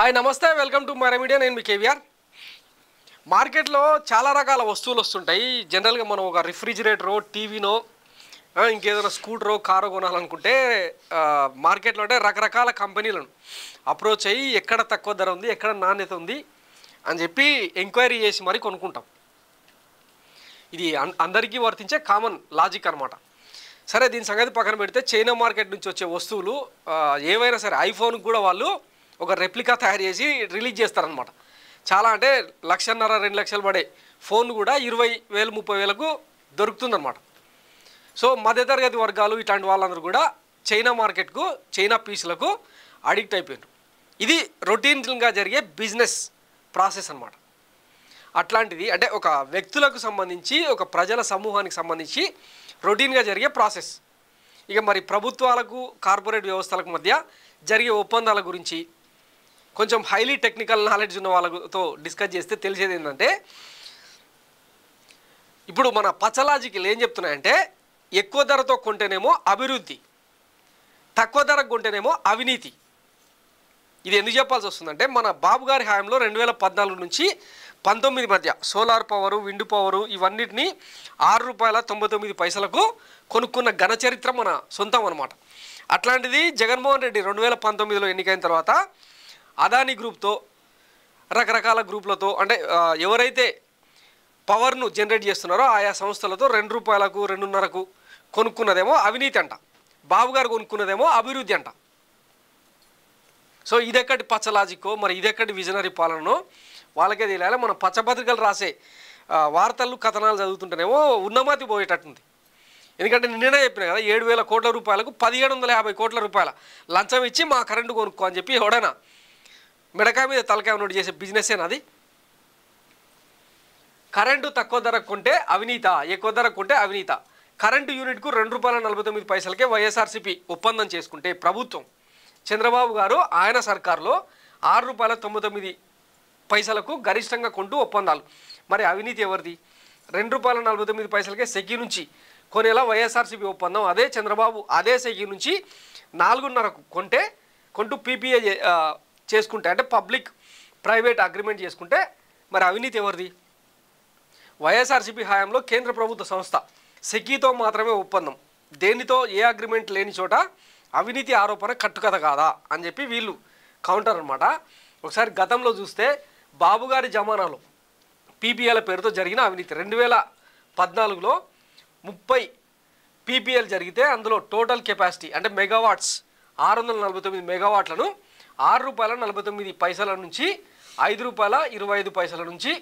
Hi నమస్తే welcome to my media నేను మీ కేవీఆర్ మార్కెట్లో చాలా రకాల వస్తువులు వస్తుంటాయి జనరల్గా మనం ఒక రిఫ్రిజిరేటరో టీవీనో ఇంకేదైనా స్కూటరో కారో కొనాలనుకుంటే మార్కెట్లో అంటే రకరకాల కంపెనీలను అప్రోచ్ అయ్యి ఎక్కడ తక్కువ ధర ఉంది ఎక్కడ నాణ్యత ఉంది అని చెప్పి ఎంక్వైరీ చేసి మరి కొనుక్కుంటాం ఇది అందరికీ వర్తించే కామన్ లాజిక్ అనమాట సరే దీని సంగతి పక్కన పెడితే చైనా మార్కెట్ నుంచి వచ్చే వస్తువులు ఏవైనా సరే ఐఫోన్కి కూడా వాళ్ళు ఒక రెప్లికా తయారు చేసి రిలీజ్ చేస్తారనమాట చాలా అంటే 1,50,000 2 లక్షలు పడే ఫోన్ కూడా 20,000 30,000కు దొరుకుతుందన్నమాట సో మధ్యతరగతి వర్గాలు ఇట్లాంటి వాళ్ళందరూ కూడా చైనా మార్కెట్కు చైనా పీసులకు అడిక్ట్ అయిపోయారు ఇది రొటీన్గా జరిగే బిజినెస్ ప్రాసెస్ అనమాట అట్లాంటిది అంటే ఒక వ్యక్తులకు సంబంధించి ఒక ప్రజల సమూహానికి సంబంధించి రొటీన్గా జరిగే ప్రాసెస్ ఇక మరి ప్రభుత్వాలకు కార్పొరేట్ వ్యవస్థలకు మధ్య జరిగే ఒప్పందాల గురించి కొంచెం హైలీ టెక్నికల్ నాలెడ్జ్ ఉన్న వాళ్ళతో డిస్కస్ చేస్తే తెలిసేది ఏంటంటే ఇప్పుడు మన పచ్చలాజికల్ ఏం చెప్తున్నాయంటే ఎక్కువ ధరతో కొంటేనేమో అభివృద్ధి తక్కువ ధరకు కొంటేనేమో అవినీతి ఇది ఎందుకు చెప్పాల్సి వస్తుందంటే మన బాబు గారి హయాంలో 2014 నుంచి 19 మధ్య సోలార్ పవరు విండ్ పవరు ఇవన్నిటిని ₹6.99 కొనుక్కున్న ఘన చరిత్ర మన సొంతం అనమాట అట్లాంటిది జగన్మోహన్ రెడ్డి 2019లో ఎన్నికైన తర్వాత అదానీ గ్రూప్తో రకరకాల గ్రూపులతో అంటే ఎవరైతే పవర్ను జనరేట్ చేస్తున్నారో ఆయా సంస్థలతో ₹2కు 2.5కు కొనుక్కున్నదేమో అవినీతి అంట బాబుగారు కొనుక్కున్నదేమో అభివృద్ధి అంట సో ఇదెక్కడి పచ్చలాజిక్కో మరి ఇదెక్కడి విజనరీ పాలనో వాళ్ళకే తెలియాలి మన పచ్చపత్రికలు రాసే వార్తలు కథనాలు చదువుతుంటేనేమో ఉన్నమాతి పోయేటట్టుంది ఎందుకంటే నిన్ననే చెప్పిన కదా ₹7,000 కోట్లకు ₹1,750 కోట్ల లంచం ఇచ్చి మా కరెంటు కొనుక్కో అని చెప్పి ఎవడైనా మిడకాయ మీద తలకాయ నోటు చేసే బిజినెస్సేనా అది కరెంటు తక్కువ ధరకు కొంటే అవినీత ఎక్కువ ధరకు కొంటే అవినీత కరెంటు యూనిట్కు ₹2.49 వైఎస్ఆర్సీపీ ఒప్పందం చేసుకుంటే ప్రభుత్వం చంద్రబాబు గారు ఆయన సర్కారులో ₹6.99 గరిష్టంగా కొంటూ ఒప్పందాలు మరి అవినీతి ఎవరిది ₹2.49 సెకీ నుంచి కొనేలా వైఎస్ఆర్సీపీ ఒప్పందం అదే చంద్రబాబు అదే సెకీ నుంచి 4.5కు కొంటూ పీపీఏ చేసుకుంటే అంటే పబ్లిక్ ప్రైవేట్ అగ్రిమెంట్ చేసుకుంటే మరి అవినీతి ఎవరిది వైఎస్ఆర్సీపీ హయాంలో కేంద్ర ప్రభుత్వ సంస్థ సెకీతో మాత్రమే ఒప్పందం దేనితో ఏ అగ్రిమెంట్ లేని చోట అవినీతి ఆరోపణ కట్టుకథ కాదా అని చెప్పి వీళ్ళు కౌంటర్ అనమాట ఒకసారి గతంలో చూస్తే బాబు గారి జమానాలో పీపీఎల పేరుతో జరిగిన అవినీతి 2014లో 30 పీపీఎల్ జరిగితే అందులో టోటల్ కెపాసిటీ అంటే మెగావాట్స్ 649 మెగావాట్లను ₹6.49 నుంచి ₹5.25 నుంచి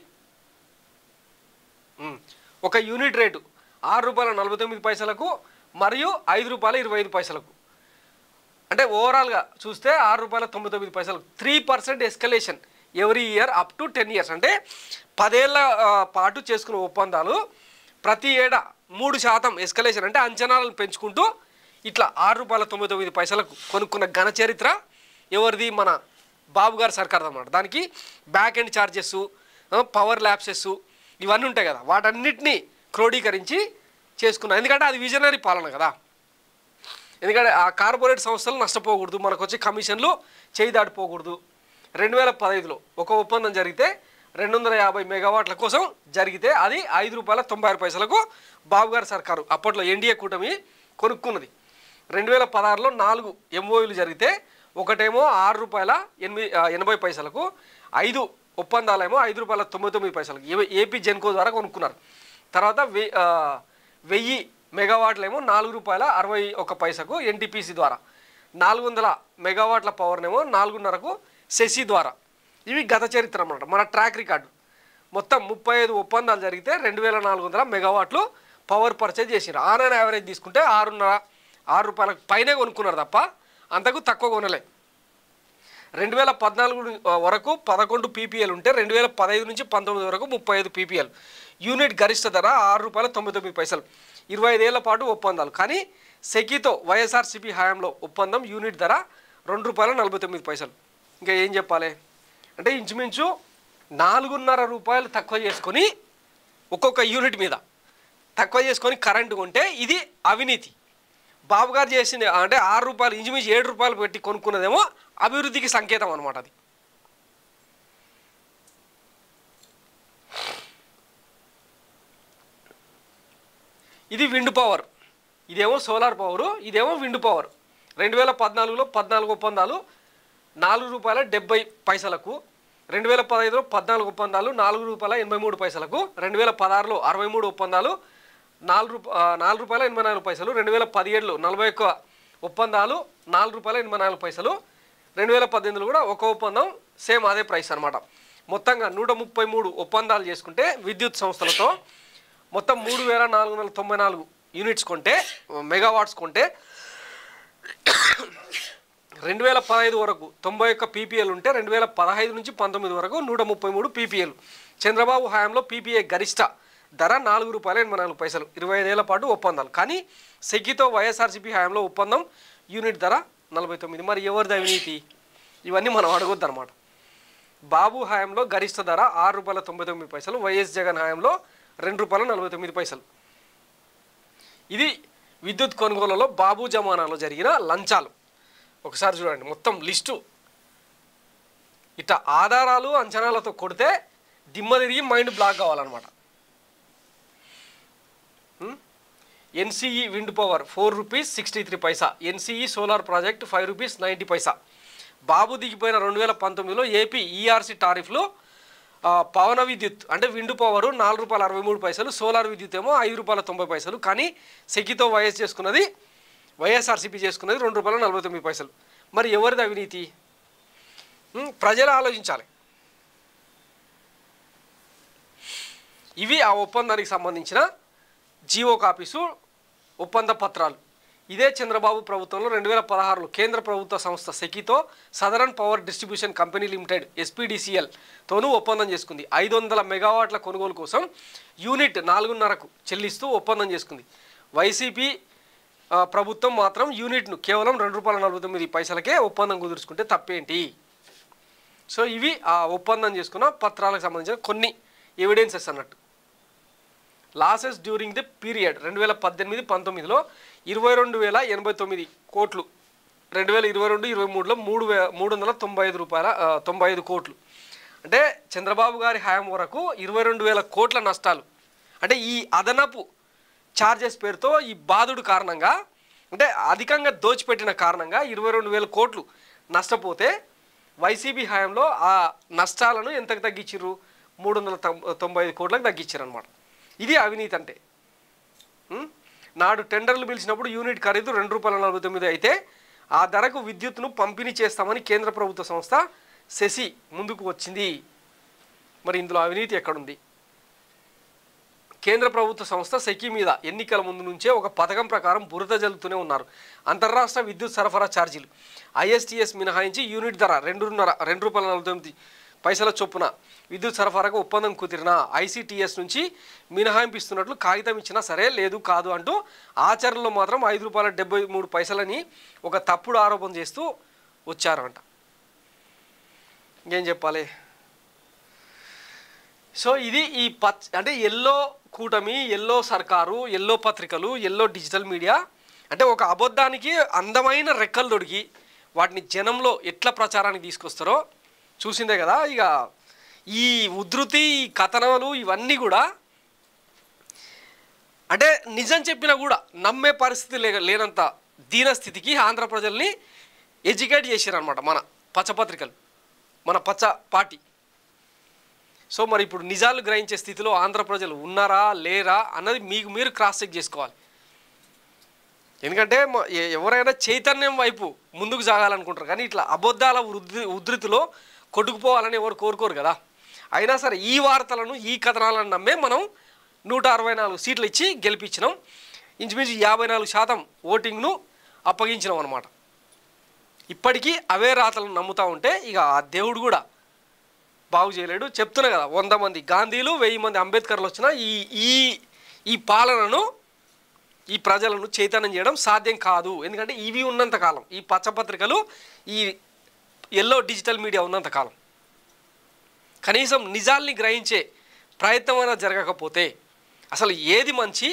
ఒక యూనిట్ రేటు ₹6.49 మరియు ₹5.25 అంటే ఓవరాల్గా చూస్తే ₹6.99 3% escalation every year up to 10 years అంటే 10 ఏళ్ల పాటు చేసుకున్న ఒప్పందాలు ప్రతి ఏడా 3% ఎస్కలేషన్ అంటే అంచనాలను పెంచుకుంటూ ఇట్లా ₹6.99 కొనుక్కున్న ఘన చరిత్ర ఎవరిది మన బాబు గారి సర్కార్ అన్నమాట దానికి back end charges power lapses ఇవన్నీ ఉంటాయి కదా వాటన్నిటినీ క్రోడీకరించి చేసుకున్నాం ఎందుకంటే అది విజనరీ పాలన కదా ఎందుకంటే ఆ కార్పొరేట్ సంస్థలు నష్టపోకూడదు మనకు వచ్చే కమిషన్లు చేయి దాటిపోకూడదు 2015లో ఒక ఒప్పందం జరిగితే 250 మెగావాట్ల కోసం జరిగితే అది ₹5.96 బాబు గారి సర్కారు అప్పట్లో ఎన్డీఏ కూటమి కొనుక్కున్నది 2016లో 4 ఎంఓయూలు జరిగితే ఒకటేమో ₹6.80 5 ఒప్పందాలేమో ₹5.99 ఏపీ జెన్కో ద్వారా కొనుక్కున్నారు తర్వాత 1000 మెగావాట్లేమో ₹4.61 ఎన్టీపీసీ ద్వారా 400 మెగావాట్ల పవర్నేమో 4.5కు సెసీ ద్వారా ఇవి గత చరిత్ర అన్నమాట మన ట్రాక్ రికార్డు మొత్తం 35 ఒప్పందాలు జరిగితే 2,400 మెగావాట్లు పవర్ పర్చేజ్ చేసినారు ఆన్ అండ్ యావరేజ్ తీసుకుంటే ₹6 పైనే కొనుక్కున్నారు తప్ప అంతకు తక్కువ కొనలే 2014 వరకు 11 పీపీఎల్ ఉంటే 2015 నుంచి 19 వరకు 35 పీపీఎల్ యూనిట్ గరిష్ట ధర ₹6.99 25 ఏళ్ల పాటు ఒప్పందాలు కానీ సెకీతో వైఎస్ఆర్సీపీ హయాంలో ఒప్పందం యూనిట్ ధర ₹2.49 ఇంకా ఏం చెప్పాలి అంటే ఇంచుమించు ₹4.5 తక్కువ చేసుకొని ఒక్కొక్క యూనిట్ మీద తక్కువ చేసుకొని కరెంటు కొంటే ఇది అవినీతి బాబు గారు చేసింది అంటే ₹6 ఇంచుమించు ₹7 పెట్టి కొనుక్కున్నదేమో అభివృద్ధికి సంకేతం అన్నమాట అది ఇది విండ్ పవర్, ఇదేమో సోలార్ పవరు, ఇదేమో విండ్ పవర్. 2014లో 14 ఒప్పందాలు ₹4.70, 2015లో 14 ఒప్పందాలు ₹4.83, 2016లో 63 ఒప్పందాలు ₹4.84, 2017లో 41 ఒప్పందాలు ₹4.84, 2018లో కూడా ఒక ఒప్పందం సేమ్ అదే ప్రైస్ అనమాట. మొత్తంగా 133 ఒప్పందాలు చేసుకుంటే విద్యుత్ సంస్థలతో మొత్తం 3494 యూనిట్స్ కొంటే, మెగావాట్స్ కొంటే 2015 వరకు 91 పీపీఎల్ ఉంటే 2015 నుంచి 19 వరకు 133 పీపీఎల్. చంద్రబాబు హయాంలో పీపీఏ గరిష్ట ధర ₹4.84, 25 ఏళ్ల పాటు ఒప్పందాలు. కానీ సెకితో వైఎస్ఆర్సీపీ హయాంలో ఒప్పందం యూనిట్ ధర 49. మరి ఎవరిది అవినీతి? ఇవన్నీ మనం అడగొద్దు అనమాట. బాబు హయాంలో గరిష్ట ధర ₹6.99, వైఎస్ జగన్ హయాంలో ₹2.49. ఇది విద్యుత్ కొనుగోలులో బాబు జమానాలో జరిగిన లంచాలు. ఒకసారి చూడండి మొత్తం లిస్టు. ఇట్లా ఆధారాలు అంచనాలతో కొడితే దిమ్మ తిరిగి మైండ్ బ్లాక్ కావాలన్నమాట. NCE wind power ₹4.63, NCE solar project ₹5.90. Babu దిగిపోయిన 2019లో ఏపీ ఈఆర్సీ టారిఫ్లు పవన విద్యుత్ అంటే విండ్ పవరు ₹4.63, సోలార్ విద్యుత్ ఏమో ₹5.90. కానీ సెకితో వైఎస్ఆర్సీపీ చేసుకున్నది ₹2.49. మరి ఎవరిది అవినీతి? ప్రజలు ఆలోచించాలి. ఇవి ఆ ఒప్పందానికి సంబంధించిన జీవో కాపీసు, ఒప్పంద పత్రాలు. ఇదే చంద్రబాబు ప్రభుత్వంలో 2016లో కేంద్ర ప్రభుత్వ సంస్థ సెకితో southern power distribution company limited SPDCL తోనూ ఒప్పందం చేసుకుంది. 500 మెగావాట్ల కొనుగోలు కోసం యూనిట్ 4.5కు చెల్లిస్తూ ఒప్పందం చేసుకుంది. వైసీపీ ప్రభుత్వం మాత్రం యూనిట్ను కేవలం ₹2.49కే ఒప్పందం కుదుర్చుకుంటే తప్పేంటి? సో ఇవి ఆ ఒప్పందం చేసుకున్న పత్రాలకు సంబంధించిన కొన్ని ఎవిడెన్సెస్ అన్నట్టు. లాసెస్ డ్యూరింగ్ ది పీరియడ్ 2018-19లో 22,089 కోట్లు, 2022-23లో ₹395 కోట్లు. అంటే చంద్రబాబు గారి హయాం వరకు 22,000 కోట్ల నష్టాలు. అంటే ఈ అదనపు ఛార్జెస్ పేరుతో ఈ బాధుడు కారణంగా, అంటే అధికంగా దోచిపెట్టిన కారణంగా 22,000 కోట్లు నష్టపోతే వైసీపీ హయాంలో ఆ నష్టాలను ఎంతకు తగ్గించారు? 395 కోట్లకు తగ్గించారు అనమాట. ఇది అవినీతి అంటే. నాడు టెండర్లు పిలిచినప్పుడు యూనిట్ ఖరీదు ₹2.49 అయితే ఆ ధరకు విద్యుత్తును పంపిణీ చేస్తామని కేంద్ర ప్రభుత్వ సంస్థ సెసి ముందుకు వచ్చింది. మరి ఇందులో అవినీతి ఎక్కడుంది? కేంద్ర ప్రభుత్వ సంస్థ సెకి మీద ఎన్నికల ముందు నుంచే ఒక పథకం ప్రకారం బురద జల్లుతూనే ఉన్నారు. అంతర్రాష్ట్ర విద్యుత్ సరఫరా ఛార్జీలు ISTS మినహాయించి యూనిట్ ధర ₹2.49 చొప్పున విద్యుత్ సరఫరాకు ఒప్పందం కుదిరిన ICTS నుంచి మినహాయింపు ఇస్తున్నట్లు కాగితం ఇచ్చినా సరే లేదు కాదు అంటూ ఆచరణలో మాత్రం ₹5.73 ఒక తప్పుడు ఆరోపణ చేస్తూ వచ్చారంట. ఇంకేం చెప్పాలి? సో ఇది ఈ అంటే ఎల్లో కూటమి, ఎల్లో సర్కారు, ఎల్లో పత్రికలు, ఎల్లో డిజిటల్ మీడియా అంటే ఒక అబద్ధానికి అందమైన రెక్కలు దొడికి వాటిని జనంలో ఎట్లా ప్రచారానికి తీసుకొస్తారో చూసిందే కదా. ఇక ఈ ఉధృతి, ఈ కథనాలు ఇవన్నీ కూడా అంటే నిజం చెప్పినా కూడా నమ్మే పరిస్థితి లేనంత దీనస్థితికి ఆంధ్ర ప్రజల్ని ఎడ్యుకేట్ చేశారనమాట మన పచ్చపత్రికలు, మన పచ్చ పార్టీ. సో మరి ఇప్పుడు నిజాలు గ్రహించే స్థితిలో ఆంధ్ర ప్రజలు ఉన్నారా లేరా అన్నది మీకు మీరు క్రాస్ చెక్ చేసుకోవాలి. ఎందుకంటే ఎవరైనా చైతన్యం వైపు ముందుకు సాగాలనుకుంటారు, కానీ ఇట్లా అబద్ధాల ఉధృతిలో కొట్టుకుపోవాలని ఎవరు కోరుకోరు కదా. అయినా సరే ఈ వార్తలను, ఈ కథనాలను నమ్మే మనం 164 సీట్లు ఇచ్చి గెలిపించినాం. ఇంచుమించు 54% ఓటింగ్ను అప్పగించినాం అనమాట. ఇప్పటికీ అవే రాతలను నమ్ముతూ ఉంటే ఇక ఆ దేవుడు కూడా బాగు చేయలేడు. చెప్తున్నా కదా, 100 మంది గాంధీలు, 1000 మంది అంబేద్కర్లు వచ్చినా ఈ పాలనను, ఈ ప్రజలను చైతన్యం చేయడం సాధ్యం కాదు. ఎందుకంటే ఇవి ఉన్నంతకాలం, ఈ పచ్చపత్రికలు, ఈ ఎల్లో డిజిటల్ మీడియా ఉన్నంతకాలం కనీసం నిజాల్ని గ్రహించే ప్రయత్నం అయినా జరగకపోతే అసలు ఏది మంచి,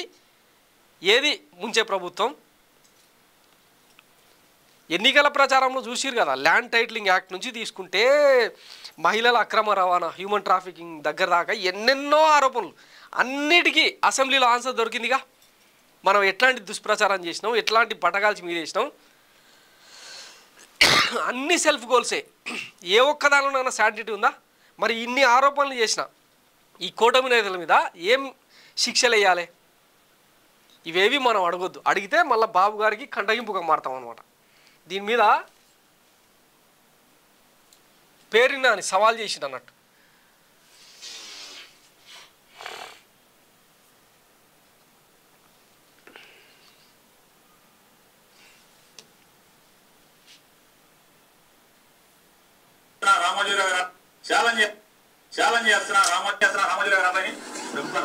ఏది ముంచే ప్రభుత్వం? ఎన్నికల ప్రచారంలో చూసిరు కదా, ల్యాండ్ టైటిలింగ్ యాక్ట్ నుంచి తీసుకుంటే మహిళల అక్రమ రవాణా, హ్యూమన్ ట్రాఫికింగ్ దగ్గర దాకా ఎన్నెన్నో ఆరోపణలు, అన్నిటికీ అసెంబ్లీలో ఆన్సర్ దొరికిందిగా. మనం ఎట్లాంటి దుష్ప్రచారం చేసినాం, ఎట్లాంటి పటకాల్చి మీద వేసినాం, అన్ని సెల్ఫ్ గోల్సే. ఏ ఒక్కదానిలోనైనా శాటిటీ ఉందా? మరి ఇన్ని ఆరోపణలు చేసిన ఈ కూటమి నేతల మీద ఏం శిక్షలు వేయాలి? ఇవేవి మనం అడగొద్దు. అడిగితే మళ్ళీ బాబు గారికి కంటగింపుగా మారుతాం అనమాట. దీని మీద పేరున్న అని సవాల్ చేసిండు అన్నట్టు. ఛాలెంజ్ చేస్తున్నా రామోజీరావు గారిని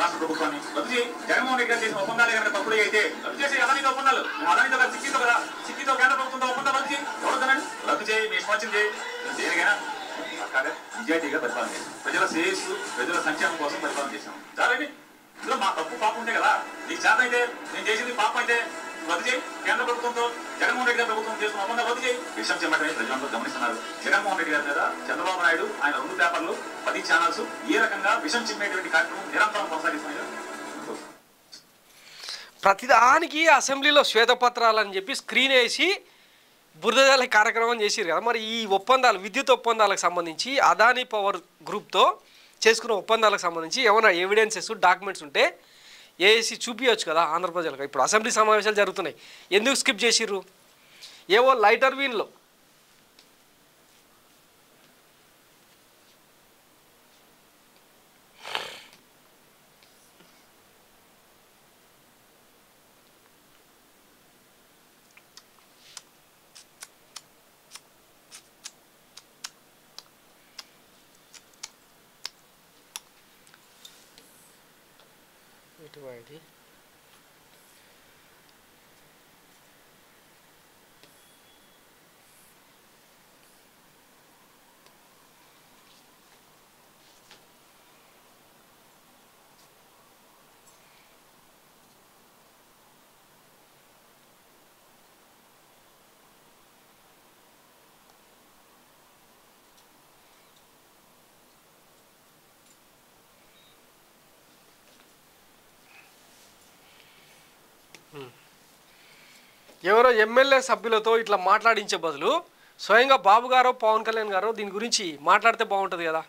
రాష్ట్ర ప్రభుత్వాన్ని రద్దు చేయి. జగన్మోహన్ రెడ్డి గారు చేసిన ఒప్పందాలు కనుక తప్పుడు అయితే రద్దు చేసి అదానితో ఒప్పందాలు, అదానితో సిక్కితో కదా, సిక్కితో కేంద్ర ప్రభుత్వంతో ఒప్పందాలు రద్దు చేయి. ఎవరుతానండి? రద్దు చేయి, మీ ఇష్టం వచ్చింది చేయి. దేనికైనా నిజాయితీగా పరిపాలన చేస్తాం, ప్రజల శ్రేయస్సు ప్రజల సంక్షేమం కోసం పరిపాలన చేస్తాం. చాలండి, ఇందులో మా తప్పు పాపం ఉంటే కదా. నీకు చేత అయితే నేను చేసింది పాపం అయితే రద్దు చేయి. కేంద్ర ప్రభుత్వంతో జగన్మోహన్ రెడ్డి గారి ప్రభుత్వం చేస్తున్న ఒప్పందాలు రద్దు చేయి. విషయం చెప్పండి, ప్రజలందరూ గమనిస్తున్నారు. జగన్మోహన్ రెడ్డి గారి మీద చంద్రబాబు నాయుడు ఆయన 2 పేపర్లు 10 ఛానల్స్ ఏ రకంగా విషం చిమ్మేటువంటి కార్యక్రమం నిరంతరం కొనసాగిస్తున్నారు. ప్రతిదానికి అసెంబ్లీలో శ్వేతపత్రాలని చెప్పి స్క్రీన్ వేసి బురదజల్లే కార్యక్రమం చేసిరు కదా. మరి ఈ ఒప్పందాలు, విద్యుత్ ఒప్పందాలకు సంబంధించి అదానీ పవర్ గ్రూప్తో చేసుకున్న ఒప్పందాలకు సంబంధించి ఏమైనా ఎవిడెన్సెస్, డాక్యుమెంట్స్ ఉంటే ఏసీ చూపించవచ్చు కదా ఆంధ్రప్రజలకు. ఇప్పుడు అసెంబ్లీ సమావేశాలు జరుగుతున్నాయి, ఎందుకు స్కిప్ చేసిర్రు? ఏవో లైటర్ వీన్లో ఎటువంటి ఎవరో ఎమ్మెల్యే సభ్యులతో ఇట్లా మాట్లాడించే బదులు స్వయంగా బాబు గారో పవన్ కళ్యాణ్ గారో దీని గురించి మాట్లాడితే బాగుంటుంది కదా.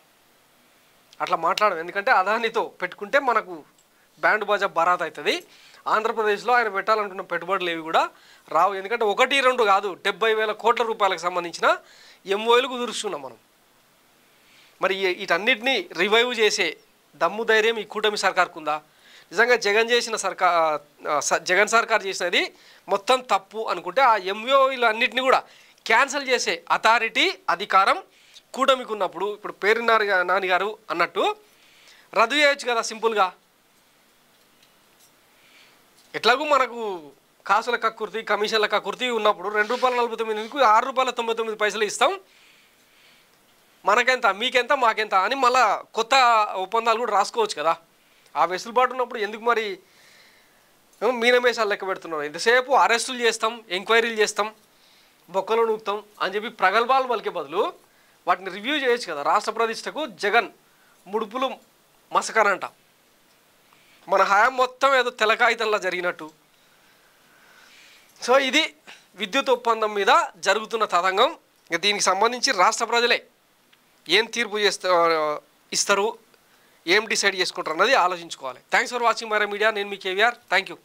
అట్లా మాట్లాడడం, ఎందుకంటే అదానితో పెట్టుకుంటే మనకు బ్యాండ్ బాజా బరాత్ అవుతుంది. ఆంధ్రప్రదేశ్లో ఆయన పెట్టాలనుకున్న పెట్టుబడులు ఏవి కూడా రావు. ఎందుకంటే 1-2 కాదు, 70,000 కోట్ల రూపాయలకు సంబంధించిన ఎంఓఏలు కుదురుస్తున్నాం మనం. మరి వీటన్నిటినీ రివైవ్ చేసే దమ్ము ధైర్యం ఈ కూటమి సర్కార్కు ఉందా? నిజంగా జగన్ సర్కార్ చేసినది మొత్తం తప్పు అనుకుంటే ఆ ఎంఓఈలు అన్నింటినీ కూడా క్యాన్సిల్ చేసే అథారిటీ, అధికారం కూటమికి ఉన్నప్పుడు ఇప్పుడు నాని గారు అన్నట్టు రద్దు చేయొచ్చు కదా సింపుల్గా. ఎట్లాగూ మనకు కాసుల కక్కుర్తి, కమిషన్ల కక్కుర్తి ఉన్నప్పుడు ₹2.49కు ₹6.99 ఇస్తాం, మనకెంత మీకెంత మాకెంత అని మళ్ళీ కొత్త ఒప్పందాలు కూడా రాసుకోవచ్చు కదా. ఆ వెసులుబాటు ఉన్నప్పుడు ఎందుకు మరి మీనమేషాలు లెక్క పెడుతున్నాం? ఎంతసేపు అరెస్టులు చేస్తాం, ఎంక్వైరీలు చేస్తాం, బొక్కలు నూపుతాం అని చెప్పి ప్రగల్భాలు పలికే బదులు వాటిని రివ్యూ చేయొచ్చు కదా. రాష్ట్ర ప్రతిష్టకు జగన్ ముడుపులు మసకనంట, మన హయాం మొత్తం ఏదో తెలకాయితంలా జరిగినట్టు. సో ఇది విద్యుత్ ఒప్పందం మీద జరుగుతున్న తతంగం. దీనికి సంబంధించి రాష్ట్ర ప్రజలే ఏం తీర్పు ఇస్తారు, ఏం డిసైడ్ చేసుకుంటారు అన్నది ఆలోచించుకోవాలి. Thanks for watching my media. నేను మీ కేవీఆర్. Thank you.